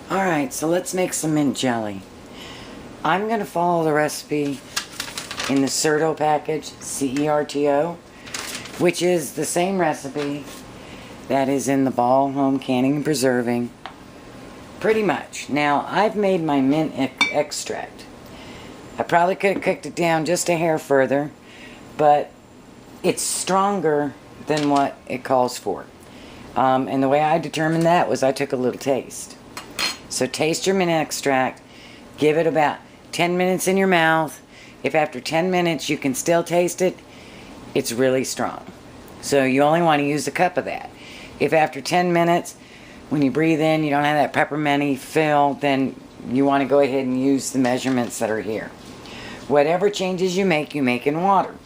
Alright, so let's make some mint jelly. I'm going to follow the recipe in the CERTO package, CERTO, which is the same recipe that is in the Ball Home Canning and Preserving. Pretty much. Now, I've made my mint extract. I probably could have cooked it down just a hair further, but it's stronger than what it calls for. And the way I determined that was I took a little taste. So taste your mint extract, give it about 10 minutes in your mouth. If after 10 minutes you can still taste it, it's really strong. So you only want to use a cup of that. If after 10 minutes, when you breathe in, you don't have that pepperminty feel, then you want to go ahead and use the measurements that are here. Whatever changes you make in water.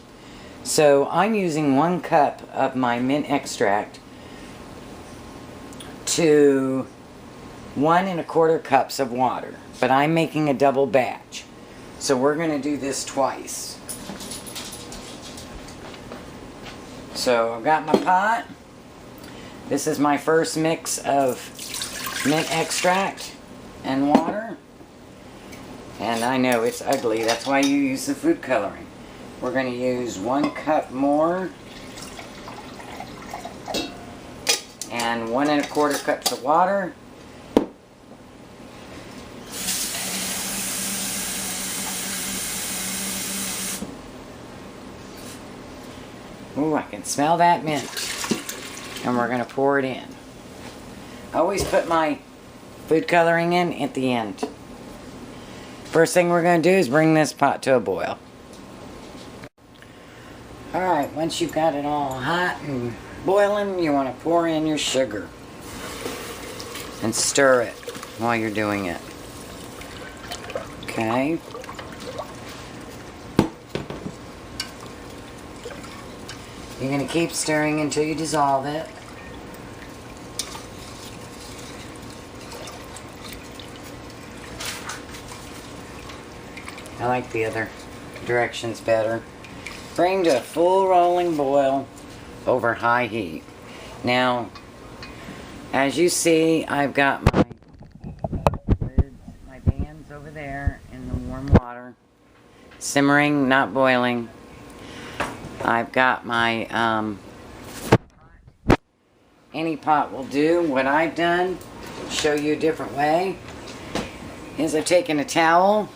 So I'm using 1 cup of my mint extract to 1 1/4 cups of water, but I'm making a double batch. So we're going to do this twice. So I've got my pot. This is my first mix of mint extract and water. And I know it's ugly, that's why you use the food coloring. We're going to use 1 cup more. And 1 1/4 cups of water. Ooh, I can smell that mint. And we're going to pour it in. I always put my food coloring in at the end. First thing we're going to do is bring this pot to a boil. Alright, once you've got it all hot and boiling, you want to pour in your sugar. And stir it while you're doing it. Okay. You're going to keep stirring until you dissolve it. I like the other directions better. Bring to a full rolling boil over high heat. Now, as you see, I've got my lids, my pans over there in the warm water, simmering, not boiling. I've got my any pot will do. What I've done, show you a different way, is I've taken a towel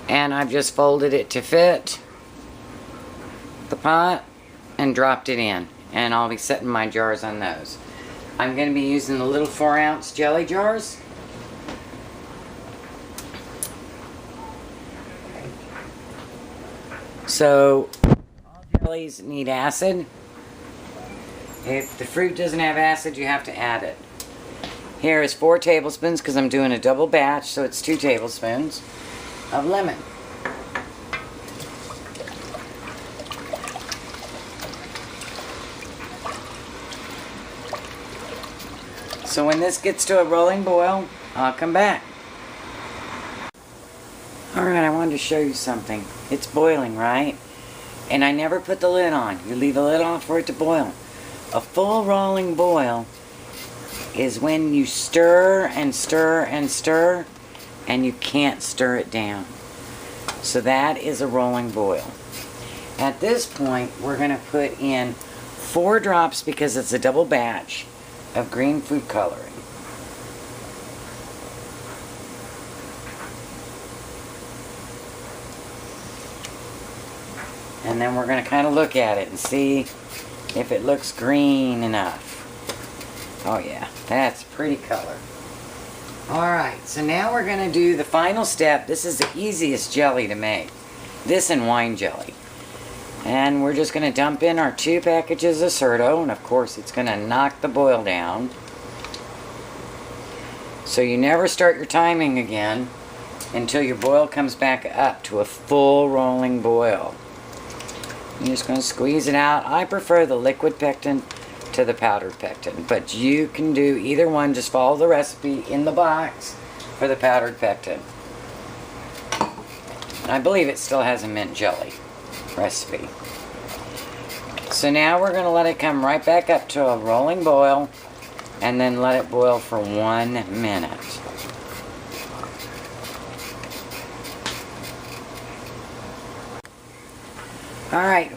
and I've just folded it to fit the pot and dropped it in, and I'll be setting my jars on those. I'm going to be using the little 4-ounce jelly jars. So all jellies need acid. If the fruit doesn't have acid, you have to add it. Here is 4 tablespoons, because I'm doing a double batch, so it's 2 tablespoons of lemon. So when this gets to a rolling boil, I'll come back. Alright, I wanted to show you something. It's boiling, right? And I never put the lid on. You leave the lid on for it to boil. A full rolling boil is when you stir and stir and stir, and you can't stir it down. So that is a rolling boil. At this point, we're going to put in 4 drops, because it's a double batch, of green food coloring. And then we're going to kind of look at it and see if it looks green enough. Oh yeah, that's pretty color. Alright, so now we're going to do the final step. This is the easiest jelly to make. This and wine jelly. And we're just going to dump in our 2 packages of CERTO, and of course it's going to knock the boil down. So you never start your timing again until your boil comes back up to a full rolling boil. You're just going to squeeze it out. I prefer the liquid pectin to the powdered pectin, but you can do either one. Just follow the recipe in the box for the powdered pectin. I believe it still has a mint jelly recipe. So now we're going to let it come right back up to a rolling boil and then let it boil for 1 minute. Alright,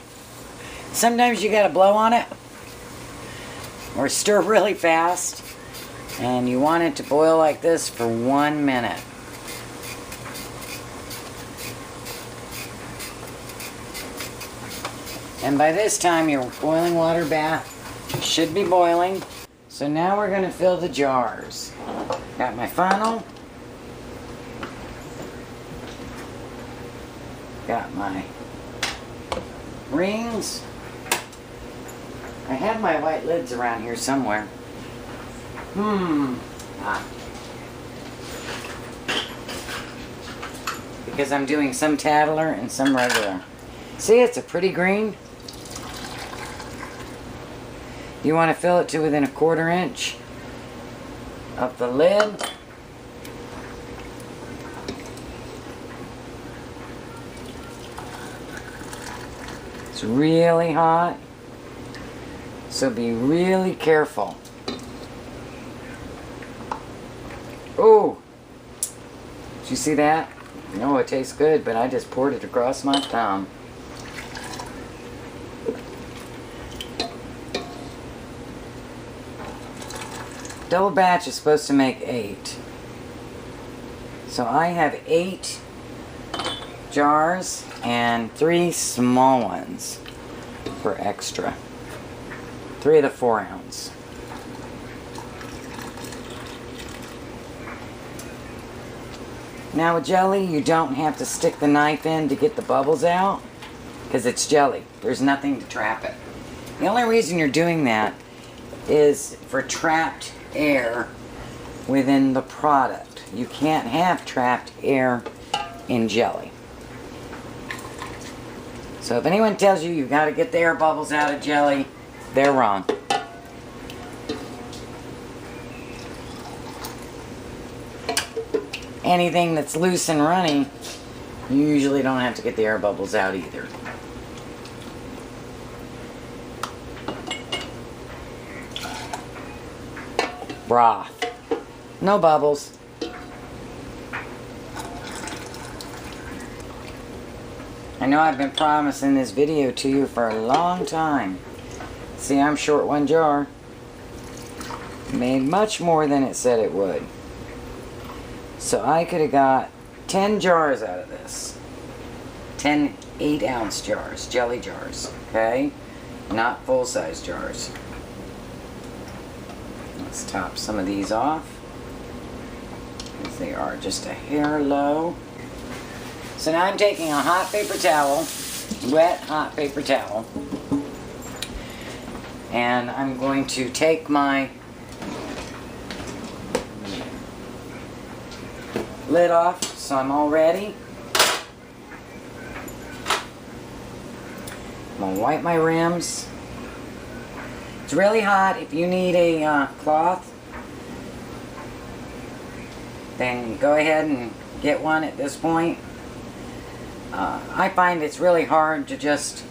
sometimes you gotta blow on it or stir really fast, and you want it to boil like this for 1 minute. And by this time your boiling water bath should be boiling. So now we're going to fill the jars. Got my funnel. Got my rings. I had my white lids around here somewhere. Because I'm doing some Tattler and some regular. See, it's a pretty green. You want to fill it to within 1/4 inch of the lid. It's really hot, so be really careful. Oh, did you see that? No, it tastes good, but I just poured it across my thumb. Double batch is supposed to make 8. So I have 8 jars and 3 small ones for extra. 3 of the 4 ounce. Now with jelly, you don't have to stick the knife in to get the bubbles out because it's jelly. There's nothing to trap it. The only reason you're doing that is for trapped air within the product. You can't have trapped air in jelly. So if anyone tells you you've got to get the air bubbles out of jelly, they're wrong. Anything that's loose and runny, you usually don't have to get the air bubbles out either. Broth. No bubbles. I know I've been promising this video to you for a long time. See, I'm short 1 jar. Made much more than it said it would. So I could have got 10 jars out of this. 10 8-ounce jars, jelly jars, okay? Not full-size jars. Let's top some of these off, because they are just a hair low. So now I'm taking a hot paper towel, wet hot paper towel, and I'm going to take my lid off so I'm all ready. I'm going to wipe my rims. It's really hot. If you need a cloth, then go ahead and get one at this point. I find it's really hard to just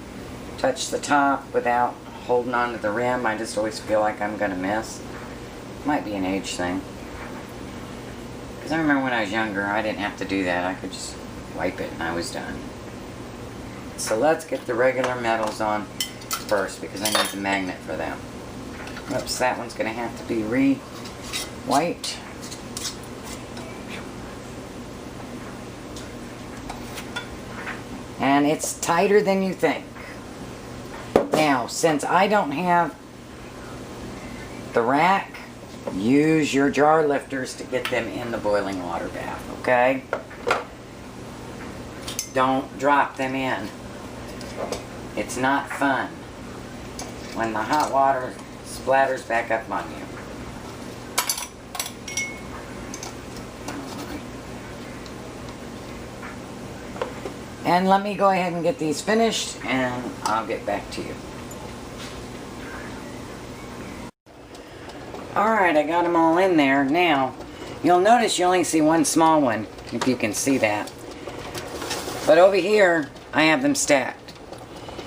touch the top without holding on to the rim. I just always feel like I'm going to miss. Might be an age thing. Because I remember when I was younger, I didn't have to do that. I could just wipe it and I was done. So let's get the regular metals on first, because I need the magnet for them. Oops, that one's going to have to be re-wiped. And it's tighter than you think. Now, since I don't have the rack, use your jar lifters to get them in the boiling water bath, okay? Don't drop them in. It's not fun when the hot water splatters back up on you. And let me go ahead and get these finished, and I'll get back to you. Alright, I got them all in there. Now, you'll notice you only see one small one, if you can see that. But over here, I have them stacked.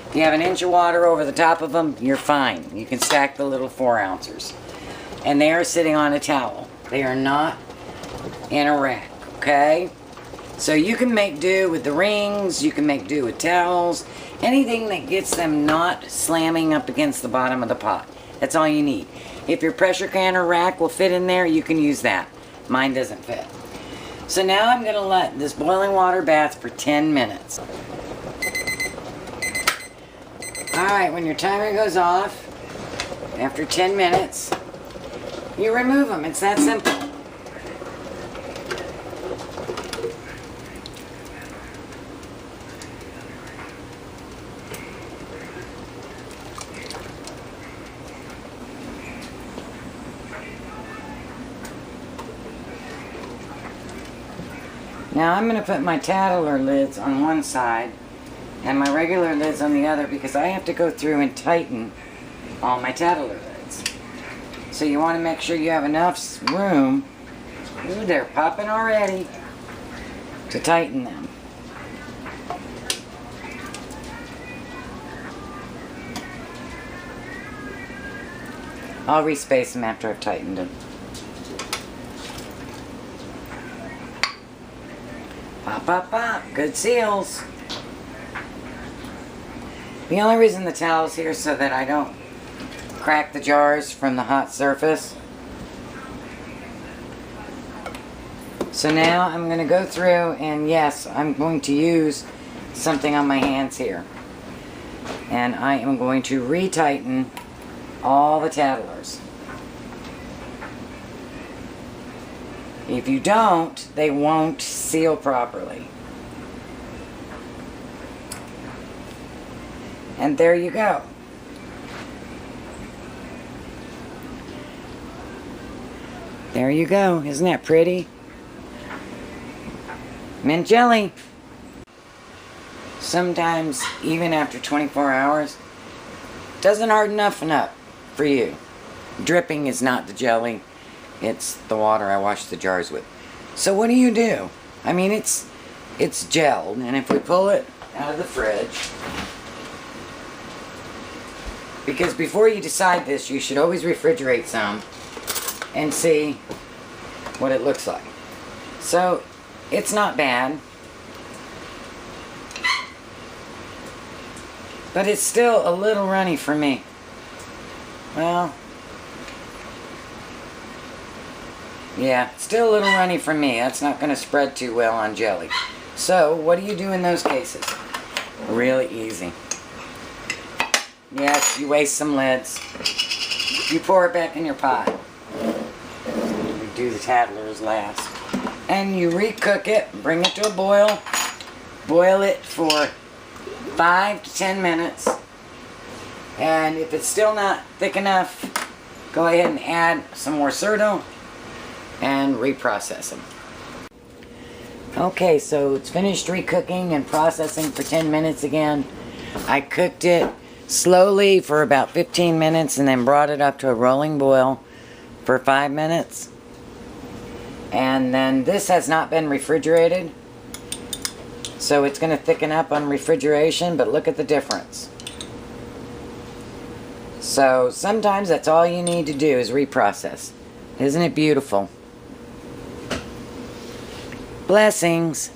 If you have an inch of water over the top of them, you're fine. You can stack the little 4 ounces. and they are sitting on a towel. They are not in a rack, okay? So you can make do with the rings, you can make do with towels, anything that gets them not slamming up against the bottom of the pot. That's all you need. If your pressure canner rack will fit in there, you can use that. Mine doesn't fit. So now I'm going to let this boiling water bath for 10 minutes. Alright, when your timer goes off, after 10 minutes, you remove them. It's that simple. Now I'm going to put my tattler lids on one side and my regular lids on the other because I have to go through and tighten all my tattler lids. So you want to make sure you have enough room, ooh, they're popping already, to tighten them. I'll respace them after I've tightened them. Pop, pop, pop. Good seals. The only reason the towel's here is so that I don't crack the jars from the hot surface. So now I'm going to go through and yes, I'm going to use something on my hands here. And I am going to retighten all the tattlers. If you don't, they won't seal properly. And there you go. There you go. Isn't that pretty? Mint jelly. Sometimes, even after 24 hours, doesn't harden enough for you. Dripping is not the jelly. It's the water I wash the jars with. So what do? I mean, it's gelled, and if we pull it out of the fridge, because before you decide this, you should always refrigerate some and see what it looks like. So it's not bad, but it's still a little runny for me. Well, yeah, still a little runny for me. That's not going to spread too well on jelly. So, what do you do in those cases? Really easy. Yes, you waste some lids. You pour it back in your pot. You do the tattlers last. And you recook it, bring it to a boil. Boil it for 5 to 10 minutes. And if it's still not thick enough, go ahead and add some more CERTO and reprocess them. Okay, so it's finished recooking and processing for 10 minutes again. I cooked it slowly for about 15 minutes and then brought it up to a rolling boil for 5 minutes. And then this has not been refrigerated, so it's going to thicken up on refrigeration, but look at the difference. So sometimes that's all you need to do is reprocess. Isn't it beautiful? Blessings.